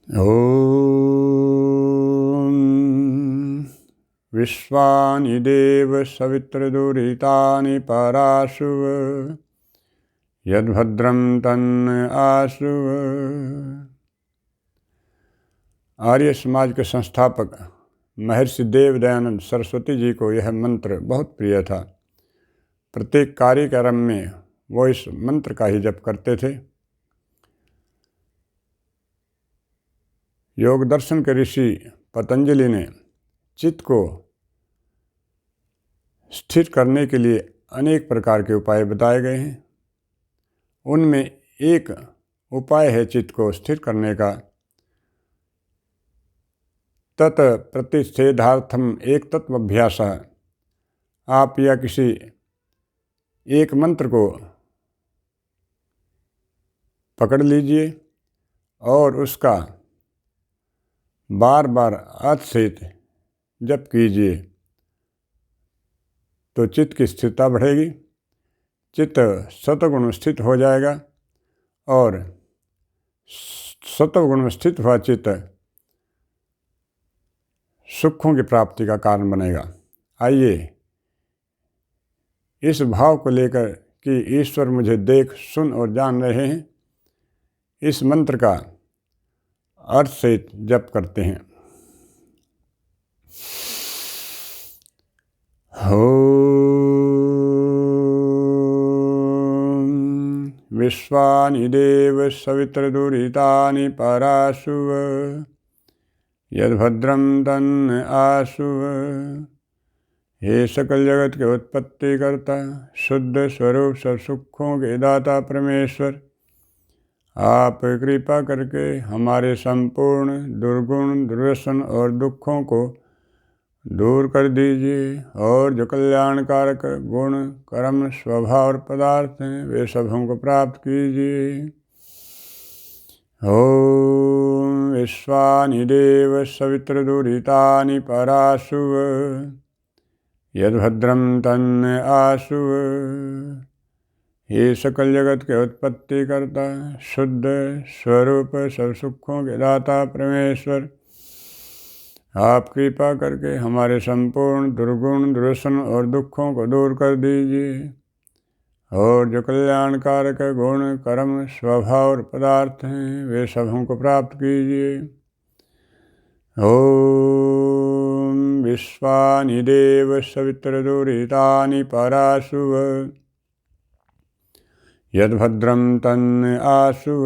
ॐ विश्वानि देव सवित्रदुरितानि पराशुव यद्भद्रं तन्न आशुव। आर्य समाज के संस्थापक महर्षि देव दयानंद सरस्वती जी को यह मंत्र बहुत प्रिय था। प्रत्येक कार्यक्रम में वो इस मंत्र का ही जप करते थे। योग दर्शन के ऋषि पतंजलि ने चित्त को स्थिर करने के लिए अनेक प्रकार के उपाय बताए गए हैं। उनमें एक उपाय है चित्त को स्थिर करने का, तत् प्रतिषेधार्थम एक तत्व अभ्यास। आप या किसी एक मंत्र को पकड़ लीजिए और उसका बार बार अर्थ सहित जप कीजिए तो चित्त की स्थिरता बढ़ेगी, चित्त सत्वगुण में स्थित हो जाएगा और सत्वगुण में स्थित हुआ चित्त सुखों की प्राप्ति का कारण बनेगा। आइए इस भाव को लेकर कि ईश्वर मुझे देख सुन और जान रहे हैं, इस मंत्र का अर्थ सहित जप करते हैं। ॐ विश्वानि देव सवित्रदुरितानि पराशुव यद्भद्रं तन्न आशुव। हे सकल जगत के उत्पत्ति करता, शुद्ध स्वरूप सब सुखों के दाता परमेश्वर, आप कृपा करके हमारे संपूर्ण दुर्गुण दुर्व्यसन और दुखों को दूर कर दीजिए और जो कल्याणकारक गुण कर्म स्वभाव और पदार्थ हैं वे सब हमको प्राप्त कीजिए। ओम विश्वानि देव सवित्रदुरितानि पराशुव यद्भद्रं तन्न आशुव। हे सकल जगत के उत्पत्ति करता, शुद्ध स्वरूप सब सुखों के दाता परमेश्वर, आप कृपा करके हमारे संपूर्ण दुर्गुण दुर्व्यसन और दुखों को दूर कर दीजिए और जो कल्याणकारक गुण कर्म स्वभाव और पदार्थ हैं वे सब हमको प्राप्त कीजिए। ओम विश्वानि देव सवित्रदुरितानि पराशुव यद्भद्रं तन्न आशुव।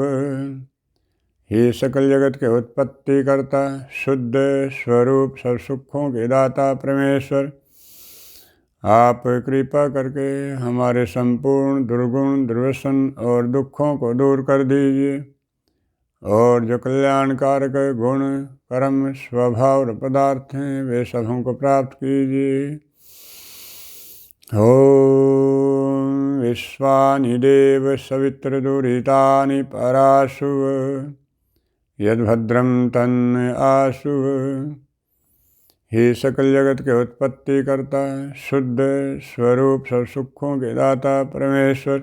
हे सकल जगत के उत्पत्ति करता, शुद्ध स्वरूप सब सुखों के दाता परमेश्वर, आप कृपा करके हमारे संपूर्ण दुर्गुण दुर्व्यसन और दुखों को दूर कर दीजिए और जो कल्याणकारक गुण कर्म स्वभाव और पदार्थ हैं वे सब हमको प्राप्त कीजिए। ओम विश्वानि देव सवित्रदुरितानि पराशुव यद्भद्रं तन्न आशुव। हे सकल जगत के उत्पत्ति करता, शुद्ध स्वरूप सब सुखों के दाता परमेश्वर,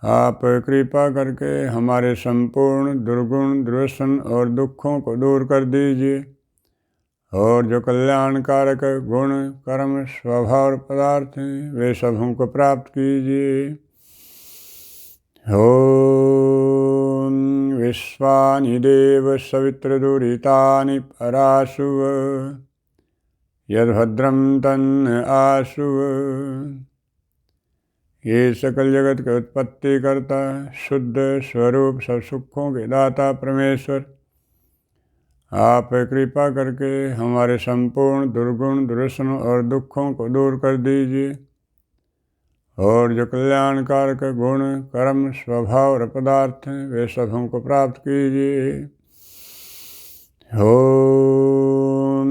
आप कृपा करके हमारे संपूर्ण दुर्गुण दुर्व्यसन और दुखों को दूर कर दीजिए और जो कल्याणकारक गुण कर्म स्वभाव और पदार्थ हैं वे सब हमको प्राप्त कीजिए। ओम विश्वानि देव सवित्रदुरितानि पराशुव यद्भद्रं तन्न आशुव। ये सकल जगत के उत्पत्ति करता, शुद्ध स्वरूप सब सुखों के दाता परमेश्वर, आप कृपा करके हमारे संपूर्ण दुर्गुण दुर्व्यसन और दुखों को दूर कर दीजिए और जो कल्याणकारक गुण कर्म स्वभाव और पदार्थ हैं वे सब हमको प्राप्त कीजिए। ओम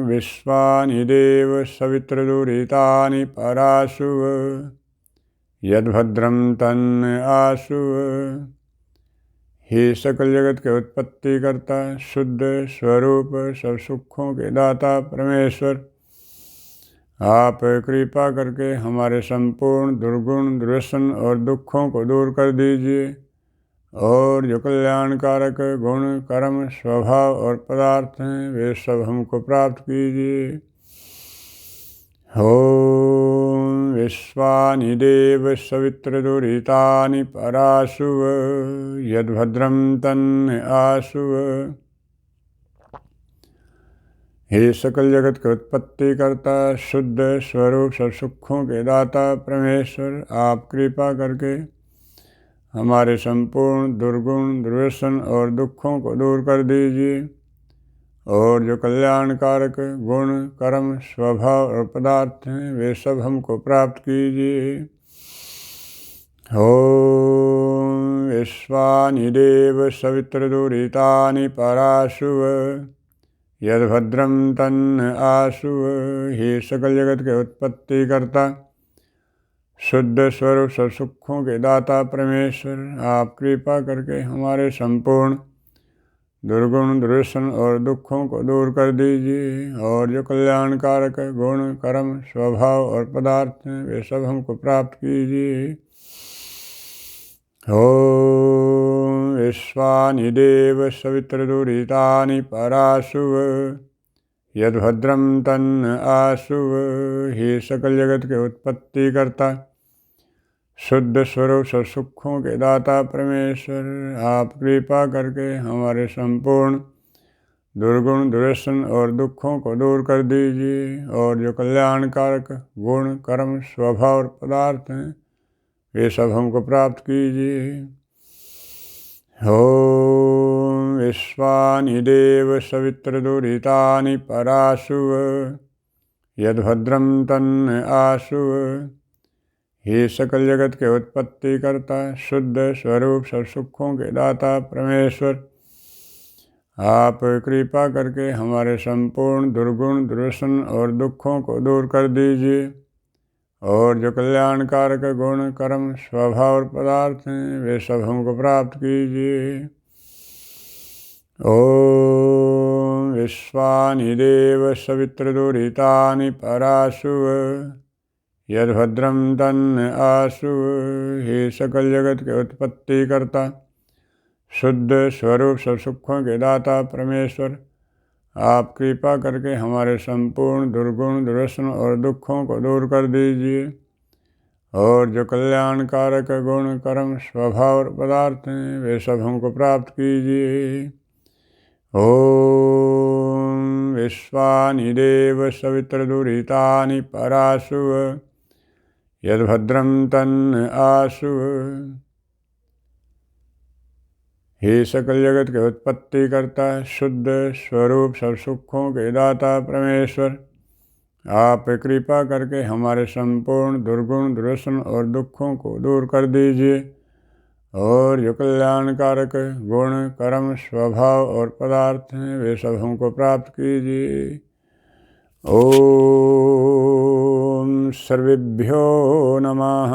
विश्वानि देव सवित्रदुरितानि पराशुव यद्भद्रं तन्न आशुव। हे सकल जगत के उत्पत्ति करता, शुद्ध स्वरूप सब सुखों के दाता परमेश्वर, आप कृपा करके हमारे संपूर्ण दुर्गुण दुर्व्यसन और दुखों को दूर कर दीजिए और जो कल्याणकारक गुण कर्म स्वभाव और पदार्थ हैं वे सब हमको प्राप्त कीजिए। ओम विश्वानि देव सवित्र दुरितानि पराशुव यद्भद्रं तन्न आशुव। हे सकल जगत के उत्पत्ति करता शुद्ध स्वरूप सब सुखों के दाता परमेश्वर, आप कृपा करके हमारे संपूर्ण दुर्गुण दुर्व्यसन और दुखों को दूर कर दीजिए और जो कल्याणकारक गुण कर्म स्वभाव और पदार्थ हैं वे सब हमको प्राप्त कीजिए। ओम विश्वानि देव सवित्र दुरितानि पराशुव यद्भद्रं तन्न आशुव। हे सकल जगत के उत्पत्ति करता शुद्ध स्वरूप सब सुखों के दाता परमेश्वर, आप कृपा करके हमारे संपूर्ण दुर्गुण दुर्व्यसन और दुखों को दूर कर दीजिए और जो कल्याणकारक गुण कर्म स्वभाव और पदार्थ हैं वे सब हमको प्राप्त कीजिए। ओम विश्वानि देव सवित्र दुरितानि पराशुव यद्भद्रं तन्न आशुव। हे सकल जगत के उत्पत्ति करता शुद्ध स्वरूप सब सुखों के दाता परमेश्वर, आप कृपा करके हमारे संपूर्ण दुर्गुण दुर्व्यसन और दुखों को दूर कर दीजिए और जो कल्याणकारक गुण कर्म स्वभाव और पदार्थ हैं वे सब हमको प्राप्त कीजिए। ओम विश्वानि देव सवित्र दुरितानि पराशुव यद्भद्रं तन्न आशुव। हे सकल जगत के उत्पत्ति करता शुद्ध स्वरूप सब सुखों के दाता परमेश्वर, आप कृपा करके हमारे संपूर्ण दुर्गुण दुर्व्यसन और दुखों को दूर कर दीजिए और जो कल्याणकारक गुण कर्म स्वभाव और पदार्थ हैं वे सब हमको प्राप्त कीजिए। ओम विश्वानि देव सवित्र दुरितानि पराशुव यद्भद्रं तन्न आशुव। हे सकल जगत के उत्पत्ति करता शुद्ध स्वरूप सब सुखों के दाता परमेश्वर, आप कृपा करके हमारे संपूर्ण दुर्गुण दुर्व्यसन और दुखों को दूर कर दीजिए और जो कल्याणकारक गुण कर्म स्वभाव और पदार्थ हैं वे सब हमको प्राप्त कीजिए। ओम विश्वानि देव सवित्र दुरितानि पराशुव यद्भद्रं तन्न आशुव। हे सकल जगत के उत्पत्ति करता शुद्ध स्वरूप सब सुखों के दाता परमेश्वर, आप कृपा करके हमारे संपूर्ण दुर्गुण दुर्व्यसन और दुखों को दूर कर दीजिए और जो कल्याणकारक गुण कर्म स्वभाव और पदार्थ हैं वे सब हमको प्राप्त कीजिए। ओम सर्वेभ्यो नमः।